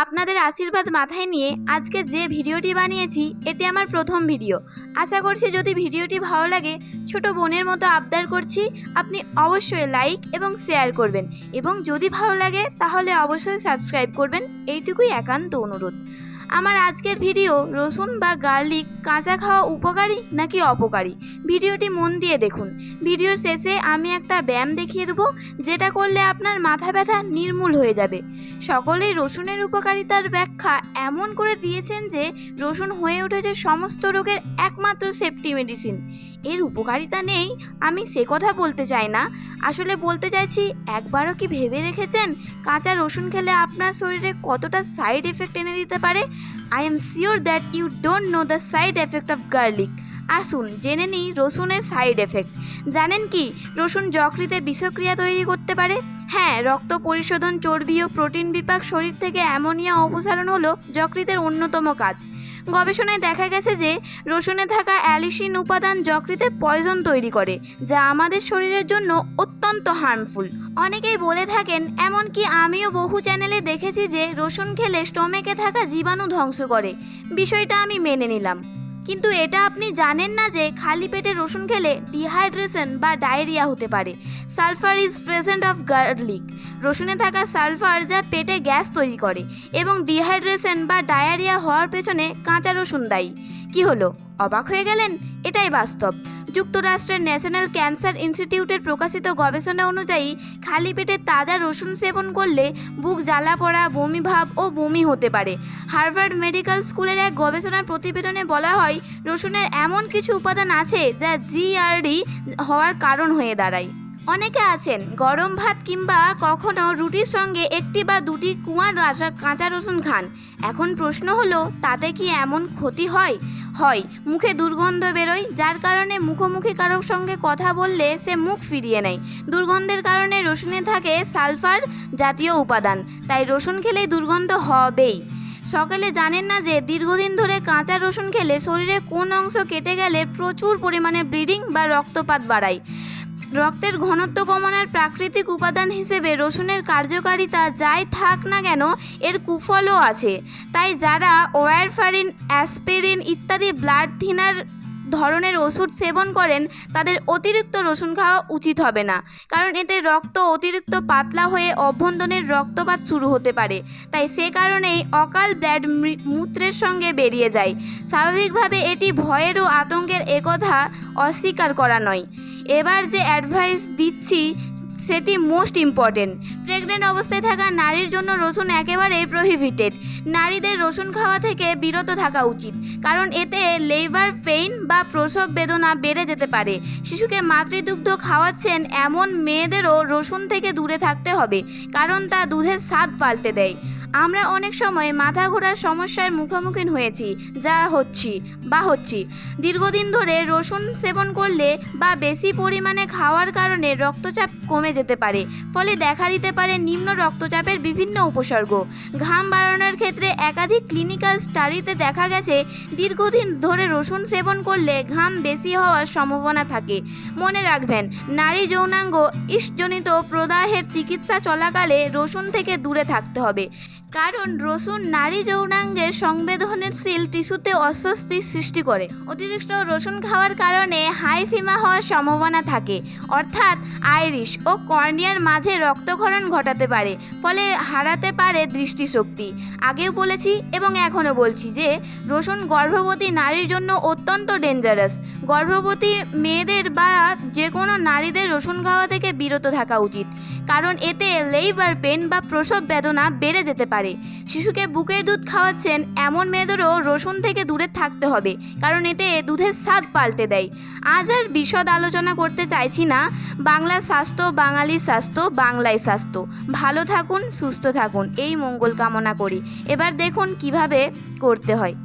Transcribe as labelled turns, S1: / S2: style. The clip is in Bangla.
S1: আপনাদের আশীর্বাদ মাথায় নিয়ে আজকে যে ভিডিওটি বানিয়েছি এটি আমার প্রথম ভিডিও। আশা করছি যদি ভিডিওটি ভালো লাগে, ছোট বোনের মতো আবদার করছি, আপনি অবশ্যই লাইক এবং শেয়ার করবেন এবং যদি ভালো লাগে তাহলে অবশ্যই সাবস্ক্রাইব করবেন, এইটুকুই একান্ত অনুরোধ। আমার আজকের ভিডিও রসুন বা গার্লিক কাঁচা খাওয়া উপকারী নাকি অপকারী, ভিডিওটি মন দিয়ে দেখুন। ভিডিওর শেষে আমি একটা ব্যায়াম দেখিয়ে দেবো, যেটা করলে আপনার মাথা ব্যথা নির্মূল হয়ে যাবে। সকলেই রসুনের উপকারিতার ব্যাখ্যা এমন করে দিয়েছেন যে রসুন হয়ে উঠেছে সমস্ত রোগের একমাত্র সেফটি মেডিসিন। এর উপকারিতা নেই আমি সে কথা বলতে চাই না, আসলে বলতে চাইছি একবারও কি ভেবে রেখেছেন কাঁচা রসুন খেলে আপনার শরীরে কতটা সাইড এফেক্ট এনে দিতে পারে? I am sure that you don't know the side effect of garlic. আসুন জেনে নিই রসুনের সাইড এফেক্ট। জানেন কি রসুন যকৃতে বিষক্রিয়া তৈরি করতে পারে? হ্যাঁ, রক্ত পরিশোধন, চর্বি ও প্রোটিন বিপাক, শরীর থেকে অ্যামোনিয়া অপসারণ হলো যকৃতের অন্যতম কাজ। গবেষণায় দেখা গেছে যে রসুনে থাকা অ্যালিসিন উপাদান যকৃতে পয়জন তৈরি করে, যা আমাদের শরীরের জন্য অত্যন্ত হার্মফুল। অনেকেই বলে থাকেন, এমনকি আমিও বহু চ্যানেলে দেখেছি যে রসুন খেলে স্টোমেকে থাকা জীবাণু ধ্বংস করে। বিষয়টা আমি মেনে নিলাম, কিন্তু এটা আপনি জানেন না যে খালি পেটে রসুন খেলে ডিহাইড্রেশন বা ডায়রিয়া হতে পারে। Sulphur is present of garlic. রসুনে থাকা সালফার যা পেটে গ্যাস তৈরি করে এবং ডিহাইড্রেশন বা ডায়রিয়া হওয়ার পেছনে কাঁচা রসুন দায়ী। কি হলো, অবাক হয়ে গেলেন? এটাই বাস্তব। যুক্তরাষ্ট্রের ন্যাশনাল ক্যান্সার ইনস্টিটিউটের প্রকাশিত গবেষণা অনুযায়ী খালি পেটে তাজা রসুন সেবন করলে বুক জ্বালা পড়া, বমি ভাব ও বমি হতে পারে। হার্ভার্ড মেডিকেল স্কুলের এক গবেষণার প্রতিবেদনে বলা হয়, রসুনের এমন কিছু উপাদান আছে যা জিআরডি হওয়ার কারণ হয়ে দাঁড়ায়। অনেকে আছেন গরম ভাত কিংবা কখনো রুটির সঙ্গে একটি বা দুটি কুয়ার কাঁচা রসুন খান। এখন প্রশ্ন হলো, তাতে কি এমন ক্ষতি হয়? মুখে দুর্গন্ধ বেরোয়, যার কারণে মুখোমুখি কারোর সঙ্গে কথা বললে সে মুখ ফিরিয়ে নেয়। দুর্গন্ধের কারণে রসুনে থাকে সালফার জাতীয় উপাদান, তাই রসুন খেলেই দুর্গন্ধ হবেই। সকালে জানেন না যে দীর্ঘদিন ধরে কাঁচা রসুন খেলে শরীরের কোন অংশ কেটে গেলে প্রচুর পরিমাণে ব্লিডিং বা রক্তপাত বাড়ায়। রক্তের ঘনত্ব কমানোর প্রাকৃতিক উপাদান হিসেবে রসুনের কার্যকারিতা যাই থাক না কেন, এর কুফলও আছে। তাই যারা ওয়ারফারিন, অ্যাসপিরিন ইত্যাদি ব্লাড থিনার ধরনের ওষুধ সেবন করেন তাদের অতিরিক্ত রসুন খাওয়া উচিত হবে না, কারণ এতে রক্ত অতিরিক্ত পাতলা হয়ে অভ্যন্তরের রক্তপাত শুরু হতে পারে। তাই সে কারণেই অকাল ব্লাড মূত্রের সঙ্গে বেরিয়ে যায়। স্বাভাবিকভাবে এটি ভয়ের ও আতঙ্কের, একথা অস্বীকার করা নয়। এবার যে অ্যাডভাইস দিচ্ছি সেটি মোস্ট ইম্পর্টেন্ট। প্রেগনেন্ট অবস্থায় থাকা নারীর জন্য রসুন একেবারেই প্রহিবিটেড। নারীদের রসুন খাওয়া থেকে বিরত থাকা উচিত, কারণ এতে লেবার পেইন বা প্রসব বেদনা বেড়ে যেতে পারে। শিশুকে মাতৃদুগ্ধ খাওয়াচ্ছেন এমন মেয়েদেরও রসুন থেকে দূরে থাকতে হবে, কারণ তা দুধের স্বাদ পাল্টে দেয়। আমরা অনেক সময় মাথা ঘোরার সমস্যার মুখোমুখি হয়েছি হচ্ছি দীর্ঘদিন ধরে রসুন সেবন করলে বা বেশি পরিমাণে খাওয়ার কারণে রক্তচাপ কমে যেতে পারে, ফলে দেখা দিতে পারে নিম্ন রক্তচাপের বিভিন্ন উপসর্গ। ঘাম বাড়ানোর ক্ষেত্রে একাধিক ক্লিনিক্যাল স্টাডিতে দেখা গেছে দীর্ঘদিন ধরে রসুন সেবন করলে ঘাম বেশি হওয়ার সম্ভাবনা থাকে। মনে রাখবেন, নারী যৌনাঙ্গ ইষ্টজনিত প্রদাহের চিকিৎসা চলাকালে রসুন থেকে দূরে থাকতে হবে, কারণ রসুন নারী যৌনাঙ্গের সংবেদনশীল টিস্যুতে অস্বস্তি সৃষ্টি করে। অতিরিক্ত রসুন খাওয়ার কারণে হাইফিমা হওয়ার সম্ভাবনা থাকে, অর্থাৎ আইরিশ ও কর্নিয়ার মাঝে রক্তক্ষরণ ঘটাতে পারে, ফলে হারাতে পারে দৃষ্টিশক্তি। আগেও বলেছি এবং এখনও বলছি যে রসুন গর্ভবতী নারীর জন্য অত্যন্ত ডেঞ্জারাস। গর্ভবতী মেয়েদের বা যে কোনো নারীদের রসুন খাওয়া থেকে বিরত থাকা উচিত, কারণ এতে লেবার পেন বা প্রসব বেদনা বেড়ে যেতে পারে। শিশুকে বুকের দুধ খাওয়াচ্ছেন এমন মেয়েদেরও রসুন থেকে দূরে থাকতে হবে, কারণ এতে দুধের স্বাদ পাল্টে দেয়। আজ আর বিশদ আলোচনা করতে চাইছি না। বাংলার স্বাস্থ্য, বাঙালির স্বাস্থ্য, বাংলায় স্বাস্থ্য। ভালো থাকুন, সুস্থ থাকুন, এই মঙ্গল কামনা করি। এবার দেখুন কিভাবে করতে হয়।